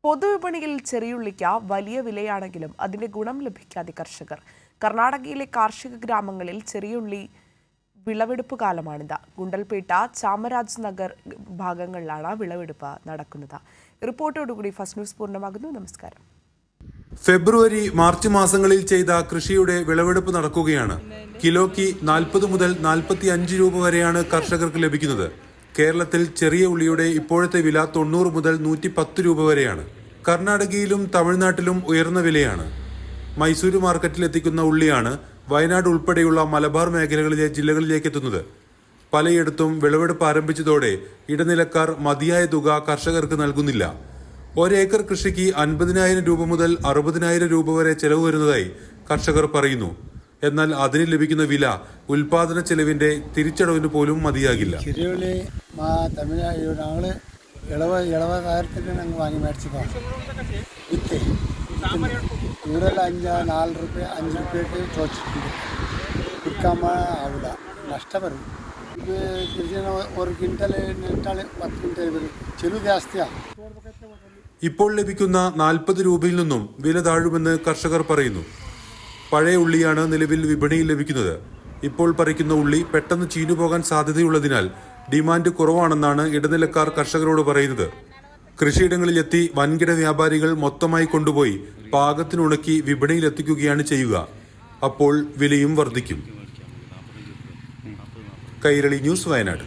പൊതുവിപണിയിൽ ചെറിയുള്ളിക്ക് വലിയ വിലയാണെങ്കിലും അതിന്റെ ഗുണം ലഭിക്കാതെ കർഷകർ. കർണാടകയിലെ കാർഷിക ഗ്രാമങ്ങളിൽ ചെറിയുള്ളി വിളവെടുപ്പ് കാലമാണിത്. ഗുണ്ടൽപേട്ട, ചാമരാജ് നഗർ ഭാഗങ്ങളിലാണ് വിളവെടുപ്പ് നടക്കുന്നത്. റിപ്പോർട്ടോടുകൂടി ഫസ്റ്റ് ന്യൂസ് പൂർണ്ണമാകുന്നു. നമസ്കാരം. ഫെബ്രുവരി, മാർച്ച് മാസങ്ങളിൽ ചെയ്ത കൃഷിയുടെ വിളവെടുപ്പ് നടക്കുകയാണ്. കിലോയ്ക്ക് 40 മുതൽ 45 രൂപ വരെയാണ് കർഷകർക്ക് ലഭിക്കുന്നത്. കേരളത്തിൽ ചെറിയ ഉള്ളിയുടെ ഇപ്പോഴത്തെ വില 90 മുതൽ 110 രൂപ വരെയാണ്. കർണാടകയിലും തമിഴ്നാട്ടിലും ഉയർന്ന വിലയാണ്. മൈസൂരു മാർക്കറ്റിൽ എത്തിക്കുന്ന ഉള്ളിയാണ് വയനാട് ഉൾപ്പെടെയുള്ള മലബാർ മേഖലകളിലെ ജില്ലകളിലേക്ക് എത്തുന്നത്. പലയിടത്തും വിളവെടുപ്പ് ആരംഭിച്ചതോടെ ഇടനിലക്കാർ മതിയായ തുക കർഷകർക്ക് നൽകുന്നില്ല. ഒരേക്കർ കൃഷിക്ക് 50,000 രൂപ മുതൽ 60,000 രൂപ വരെ ചെലവ് വരുന്നതായി കർഷകർ പറയുന്നു. എന്നാൽ അതിന് ലഭിക്കുന്ന വില ഉൽപാദന ചെലവിന്റെ തിരിച്ചടവിന് പോലും മതിയാകില്ല. ചെറിയുള്ളി തമിഴ്നാട് ഞങ്ങൾ ഇളവകാരത്തിന് ഞങ്ങൾ വാങ്ങി മേടിച്ചതാണ്. വിത്ത് കൂടുതൽ 4 രൂപ 5 രൂപയ്ക്ക് ചോദിച്ചിട്ടുണ്ട്. വിൽക്കാൻ ആവില്ല, നഷ്ടപ്പെടും. ഇത് കൃഷിന് ഒരു ക്വിൻ്റൽ ഇട്ടാൽ 10 ക്വിൻ്റൽ വരും. ചെലവ് ജാസ്തിയാണ്. ഇപ്പോൾ ലഭിക്കുന്ന 40 രൂപയിൽ നിന്നും വില താഴുമെന്ന് കർഷകർ പറയുന്നു. പഴയ ഉള്ളിയാണ് നിലവിൽ വിപണിയിൽ ലഭിക്കുന്നത്. ഇപ്പോൾ പറിക്കുന്ന ഉള്ളി പെട്ടെന്ന് ചീഞ്ഞുപോകാൻ സാധ്യതയുള്ളതിനാൽ ഡിമാൻഡ് കുറവാണെന്നാണ് ഇടനിലക്കാർ കർഷകരോട് പറയുന്നത്. കൃഷിയിടങ്ങളിലെത്തി വൻകിട വ്യാപാരികൾ മൊത്തമായി കൊണ്ടുപോയി പാകത്തിനുണക്കി വിപണിയിൽ എത്തിക്കുകയാണ് ചെയ്യുക. അപ്പോൾ വിലയും വർദ്ധിക്കും. കൈരളി ന്യൂസ്, വയനാട്.